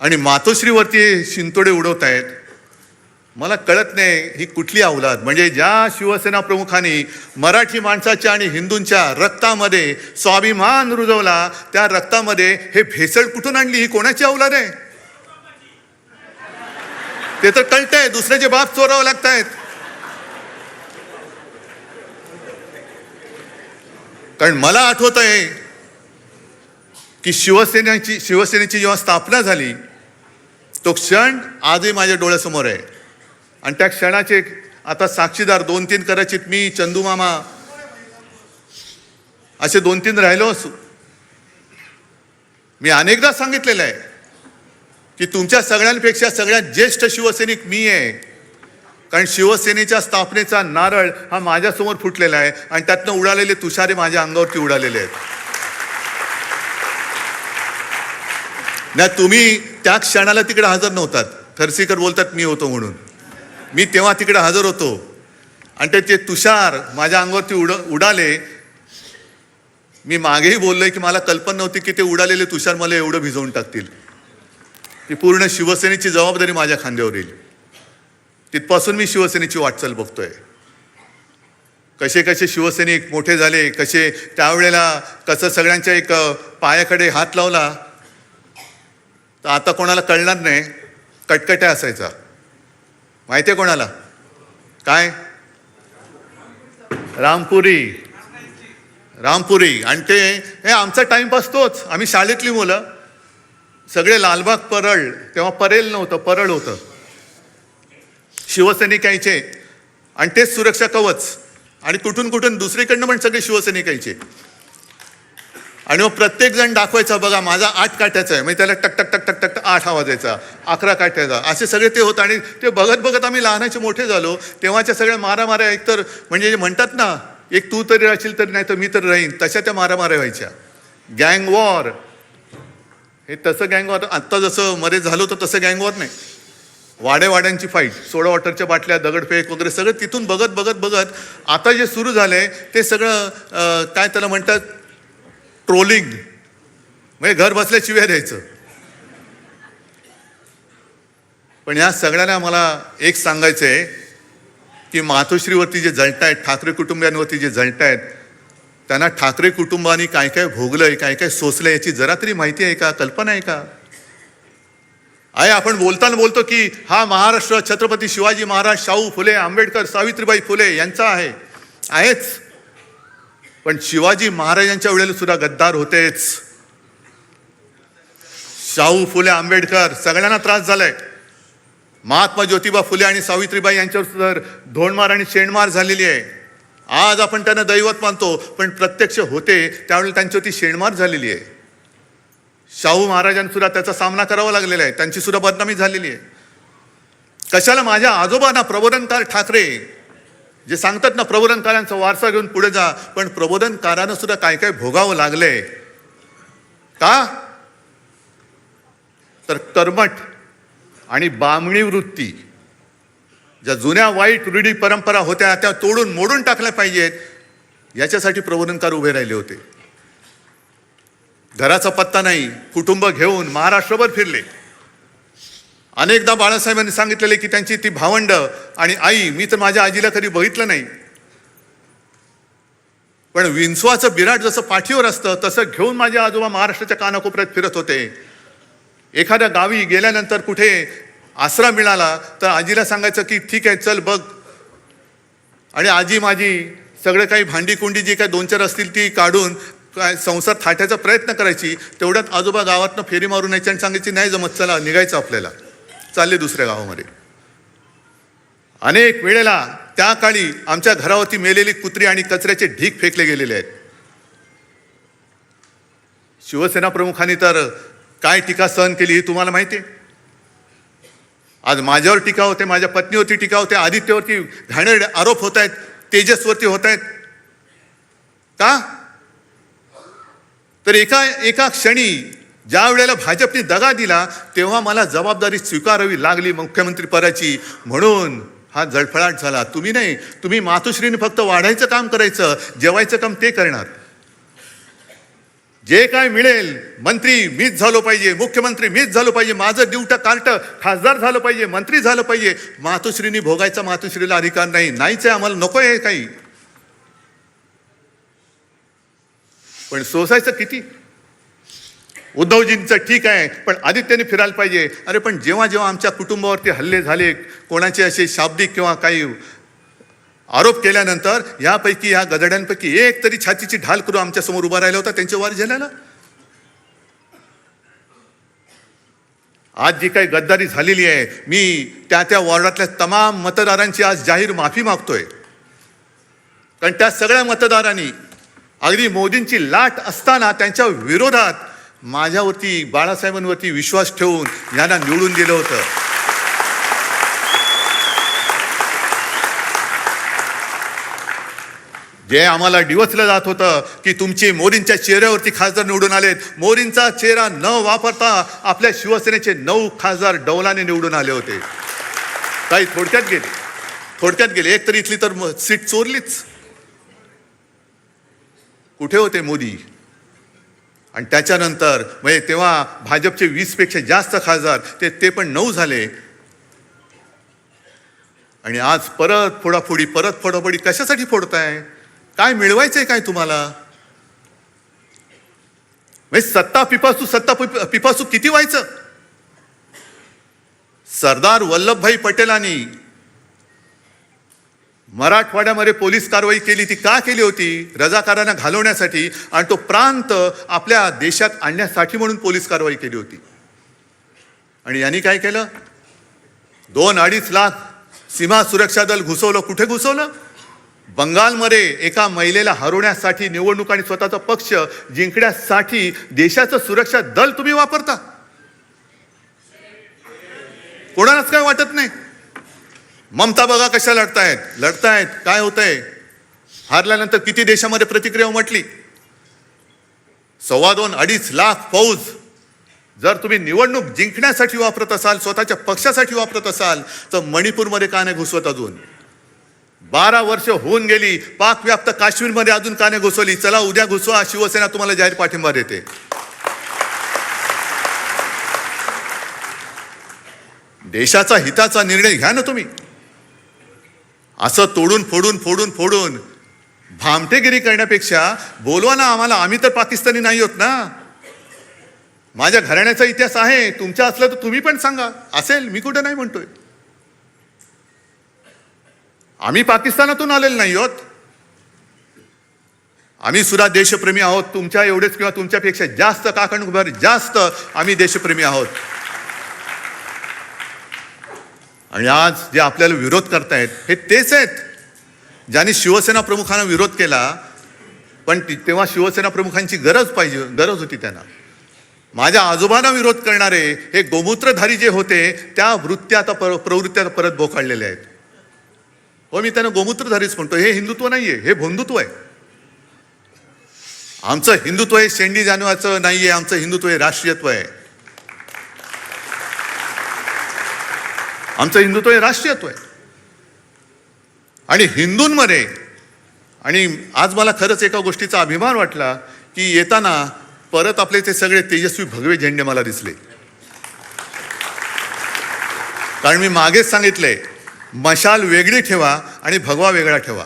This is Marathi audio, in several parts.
आणि मातोश्रीवरती शिंतोडे उडवत आहेत. मला कळत नाही ही कुठली अवलाद. म्हणजे ज्या शिवसेना प्रमुखांनी मराठी माणसाच्या आणि हिंदूंच्या रक्तामध्ये स्वाभिमान रुजवला, त्या रक्तामध्ये हे भेसळ कुठून आणली? ही कोणाची अवलाद आहे? ते तर कळतंय, दुसऱ्याचे बाप चोरावं लागतायत. कारण मला आठवत आहे की शिवसेनेची जेव्हा स्थापना झाली, तो क्षण आजही माझ्या डोळ्यासमोर आहे. आणि त्या क्षणाचे आता साक्षीदार 2-3 कदाचित मी, चंदू मामा असे 2-3 राहिलो असू. मी अनेकदा सांगितलेलं आहे की तुमच्या सगळ्यांपेक्षा सगळ्यात ज्येष्ठ शिवसैनिक मी आहे. कारण शिवसेनेच्या स्थापनेचा नारळ हा माझ्यासमोर फुटलेला आहे आणि त्यातनं उडालेले तुषारे माझ्या अंगावरती उडालेले आहेत. ना तुम्ही त्या क्षणाला तिकडे हजर नव्हतात. खर्सीकर बोलतात मी होतो म्हणून. मी तेव्हा तिकडे हजर होतो आणि ते तुषार माझ्या अंगावरती उडाले. मी मागेही बोललोय की मला कल्पना नव्हती की ते उडालेले तुषार मला एवढं भिजवून टाकतील. ती पूर्ण शिवसेनेची जबाबदारी माझ्या खांद्यावर येईल. तिथपासून मी शिवसेनेची वाटचाल बघतोय. कसे कसे शिवसैनिक मोठे झाले, कसे त्यावेळेला कसं सगळ्यांच्या एक पायाकडे हात लावला तर आता कोणाला कळणार नाही. कटकट्या असायचा. माहिती आहे कोणाला? काय? रामपुरी. आणि ते हे आमचा टाइमपास तोच. आम्ही शाळेतली मुलं सगळे लालबाग परळ, तेव्हा परेल नव्हतं, परळ होतं. शिवसैनिक यायचे आणि तेच सुरक्षा कवच. आणि कुठून कुठून दुसरीकडनं पण सगळे शिवसैनिक यायचे. आणि मग प्रत्येक जण दाखवायचा, बघा माझा 8 काठ्याचा आहे. म्हणजे त्याला टक टक टक टक टक 8 आवाज यायचा, 11 काठ्याचा, असे सगळे ते होतं. आणि ते बघत बघत आम्ही लहानाचे मोठे झालो. तेव्हाच्या सगळ्या मारामाऱ्या एकतर म्हणजे म्हणतात ना, एक तू तरी राहशील तरी नाही तर मी तर राहीन, तशा त्या मारामाऱ्या व्हायच्या. गँग वॉर हे तसं गँग वॉर. आत्ता जसं मध्ये झालो तर तसं गँग वॉर नाही. वाड्यांची फाईट, सोडा वॉटरच्या बाटल्या, दगडफेक वगैरे सगळं तिथून बघत बघत बघत आता जे सुरू झालंय ते सगळं काय त्याला म्हणतात, ट्रोलिंग. म्हणजे घर बसल्या शिव्या द्यायचं. पण या सगळ्यांना मला एक सांगायचं आहे की मातोश्रीवरती जे जळतायत, ठाकरे कुटुंबियांवरती जे जळतायत, त्यांना ठाकरे कुटुंबानी काय काय भोगलंय, काय काय सोसलंय याची जरा तरी माहिती आहे का? कल्पना आहे का? आहे. आपण बोलताना बोलतो की हा महाराष्ट्र छत्रपती शिवाजी महाराज, शाहू फुले, आंबेडकर, सावित्रीबाई फुले यांचा आहेच. पण शिवाजी महाराजांच्या वेळेला सुद्धा गद्दार होतेच. शाहू फुले, आंबेडकर सगळ्यांना त्रास झालाय. महात्मा ज्योतिबा फुले आणि सावित्रीबाई यांच्यावर सुद्धा धोंडमार आणि शेणमार झालेली आहे. आज आपण त्यांना दैवत मानतो, पण प्रत्यक्ष होते त्यावेळेला त्यांच्यावरती शेणमार झालेली आहे. शाहू महाराजांना सुद्धा त्याचा सामना करावा लागलेला आहे. त्यांची सुद्धा बदनामी झालेली आहे. कशाला? माझ्या आजोबांना प्रबोधनकार ठाकरे जे सांगतात ना, प्रबोधनकारांचा वारसा घेऊन पुढे जा. पण प्रबोधनकारांना सुद्धा काय काय भोगावं लागलंय. का? तर कर्मठ आणि बामणी वृत्ती, ज्या जुन्या वाईट रूढी परंपरा होत्या त्या तोडून मोडून टाकल्या पाहिजेत, याच्यासाठी प्रबोधनकार उभे राहिले होते. घराचा पत्ता नाही, कुटुंब घेऊन महाराष्ट्रभर फिरले. अनेकदा बाळासाहेबांनी सांगितलेले की त्यांची ती भावंड आणि आई, मी तर माझ्या आजीला कधी बघितलं नाही. पण विंचवाचं बिराट जसं पाठीवर असतं तसं घेऊन माझे आजोबा महाराष्ट्राच्या कानाकोपऱ्यात फिरत होते. एखाद्या गावी गेल्यानंतर कुठे आसरा मिळाला तर आजीला सांगायचं की ठीक आहे चल बघ. आणि आजी माझी सगळं काही भांडी कुंडी जी काही 2-4 असतील ती काढून काय संसार थाटायचा प्रयत्न करायची. तेवढ्यात आजोबा गावातनं फेरी मारून यायची आणि सांगायची नाही जमत, चला निघायचं आपल्याला, चालले दुसऱ्या गावामध्ये. अनेक वेळेला त्या काळी आमच्या घरावरती मेलेली कुत्री आणि कचऱ्याचे ढीग फेकले गेलेले आहेत. शिवसेना प्रमुखांनी तर काय टीका सहन केली ही तुम्हाला माहिती आहे. आज माझ्यावर टीका होते, माझ्या पत्नीवरती टीका होते, आदित्यवरती घाणेरडे आरोप होत आहेत, तेजसवरती होत आहेत. का? तर एका क्षणी ज्या वेळेला भाजपने दगा दिला तेव्हा मला जबाबदारी स्वीकारावी लागली मुख्यमंत्री पदाची. म्हणून हा जळफळाट झाला. तुम्ही नाही, तुम्ही मातोश्रीने फक्त वाढायचं काम करायचं, जेवायचं काम ते करणार. जे काय मिळेल, मंत्री मीच झालो पाहिजे, मुख्यमंत्री मीच झालो पाहिजे, माझं ड्युट कार्ट खासदार झालं पाहिजे, मंत्री झालं पाहिजे, मातोश्रीनी भोगायचा मातोश्रीला अधिकार नाही, नाहीच आहे, आम्हाला नको आहे काही. पण सोसायचं किती? उद्धवजींचं ठीक आहे, पण आदित्यने फिरायला पाहिजे. अरे पण जेव्हा जेव्हा आमच्या कुटुंबावरती हल्ले झाले, कोणाचे असे शाब्दिक किंवा काही आरोप केल्यानंतर यापैकी, या गदड्यांपैकी एक तरी छातीची ढाल करून आमच्या समोर उभा राहिला होता त्यांच्या वार झाल्याला. आज जी काही गद्दारी झालेली आहे, मी त्या वॉर्डातल्या तमाम मतदारांची आज जाहीर माफी मागतोय. कारण त्या सगळ्या मतदारांनी अगदी मोदींची लाट असताना त्यांच्या विरोधात माझ्यावरती, बाळासाहेबांवरती विश्वास ठेवून यांना निवडून दिलं होतं. जे आम्हाला डिवचलं जात होतं की तुमची मोदींच्या चेहऱ्यावरती खासदार निवडून आलेत, मोदींचा चेहरा न वापरता आपल्या शिवसेनेचे 9 खासदार डौलाने निवडून आले होते. काही थोडक्यात गेले. एक तरी इथली तर सीट चोरलीच. कुठे होते मोदी? आणि त्याच्यानंतर म्हणजे तेव्हा भाजपचे 20 पेक्षा जास्त खासदार, ते पण 9 झाले. आणि आज परत फोडाफोडी कशासाठी फोडताय? काय मिळवायचंय काय तुम्हाला? म्हणजे सत्ता पिपासू किती व्हायचं? सरदार वल्लभभाई पटेलांनी मराठवाड्यामध्ये पोलीस कारवाई केली, ती का केली होती? रजाकारांना घालवण्यासाठी आणि तो प्रांत आपल्या देशात आणण्यासाठी म्हणून पोलीस कारवाई केली होती. आणि यांनी काय केलं? 2-2.5 लाख सीमा सुरक्षा दल घुसवलं. कुठे घुसवलं? बंगालमध्ये एका महिलेला हरवण्यासाठी, निवडणूक आणि स्वतःचा पक्ष जिंकण्यासाठी देशाचं सुरक्षा दल तुम्ही वापरता. कोणालाच काय वाटत नाही. ममता बघा कशा लढतायत. काय होतंय? हारल्यानंतर किती देशामध्ये प्रतिक्रिया उमटली. 2.25-2.5 लाख फौज जर तुम्ही निवडणूक जिंकण्यासाठी वापरत असाल, स्वतःच्या पक्षासाठी वापरत असाल, तर मणिपूरमध्ये का नाही घुसवत? अजून 12 वर्ष होऊन गेली. पाक व्याप्त काश्मीरमध्ये अजून का नाही घुसवली? चला उद्या घुसवा, शिवसेना तुम्हाला जाहीर पाठिंबा देते. देशाचा हिताचा निर्णय घ्या ना तुम्ही. असं तोडून फोडून भामटेगिरी करण्यापेक्षा बोलवा ना आम्हाला. आम्ही तर पाकिस्तानी नाही होत ना. माझ्या घराण्याचा इतिहास आहे. तुमचा असलं तर तुम्ही पण सांगा. असेल, मी कुठे नाही म्हणतोय. आम्ही पाकिस्तानातून आलेलो नाही आहोत. आम्ही सुद्धा देशप्रेमी आहोत. तुमच्या एवढेच किंवा तुमच्यापेक्षा जास्त, काकणभर जास्त आम्ही देशप्रेमी आहोत. आणि आज जे आपल्याला विरोध करतायत हे तेच आहेत ज्यांनी शिवसेना प्रमुखांना विरोध केला. पण तेव्हा शिवसेना प्रमुखांची गरज होती त्यांना. माझ्या आजोबांना विरोध करणारे हे गोमूत्रधारी जे होते, त्या प्रवृत्त्या परत बोकाळलेल्या आहेत. हो, मी त्यांना गोमूत्रधारीच म्हणतो. हे हिंदुत्व नाहीये, हे भोंदुत्व आहे. आमचं हिंदुत्व हे शेंडी जाणवाचं नाहीये. आमचं हिंदुत्व हे राष्ट्रीयत्व आहे. आमचं हिंदुत्व हे राष्ट्रीयत्व आहे. आणि हिंदूंमध्ये, आणि आज मला खरंच एका गोष्टीचा अभिमान वाटला की येताना परत आपले ते सगळे तेजस्वी भगवे झेंडे मला दिसले. कारण मी मागेच सांगितलंय, मशाल वेगळी ठेवा आणि भगवा वेगळा ठेवा.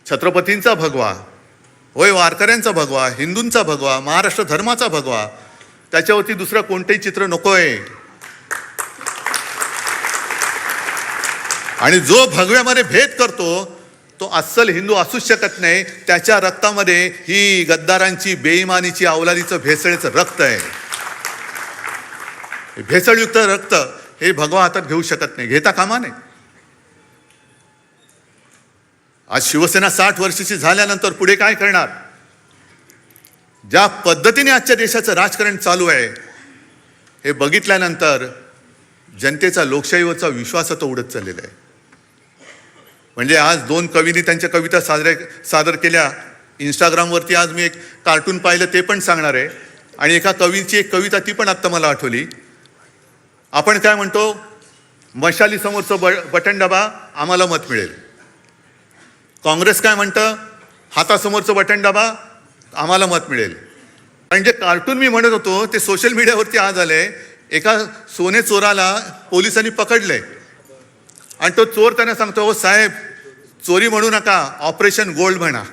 छत्रपतींचा भगवा होय, वारकऱ्यांचा भगवा, हिंदूंचा भगवा, महाराष्ट्र धर्माचा भगवा, त्याच्यावरती दुसरं कोणतेही चित्र नकोय. आणि जो भगव्यामध्ये भेद करतो तो अस्सल हिंदू असूच शकत नाही. त्याच्या रक्तामध्ये ही गद्दारांची, बेईमानीची, अवलादीचं, भेसळीचं रक्त आहे. भेसळयुक्त रक्त हे भगवा हातात घेऊ शकत नाही, घेता कामा नये. आज शिवसेना 60 वर्षाची झाल्यानंतर पुढे काय करणार? ज्या पद्धतीने आजच्या देशाचं राजकारण चालू आहे हे बघितल्यानंतर जनतेचा लोकशाहीवरचा विश्वास आता उडत चाललेला आहे. म्हणजे आज 2 कवींनी त्यांच्या कविता सादर केल्या. इंस्टाग्रामवरती आज मी एक कार्टून पाहिलं, ते पण सांगणार आहे. आणि एका कवीची एक कविता, ती पण आत्ता मला आठवली. आपण काय म्हणतो? मशाली समोरचं बटन दाबा, आम्हाला मत मिळेल. काँग्रेस काय म्हणतं? हातासमोरचं बटन दाबा, आम्हाला मत मिळेल. म्हणजे कार्टून मी म्हणत होतो ते सोशल मीडियावरती आज आलंय. एका सोने चोराला पोलिसांनी पकडलंय आणि तो चोर त्यांना सांगतो, हो साहेब चोरी म्हणू नका, ऑपरेशन गोल्ड म्हणा.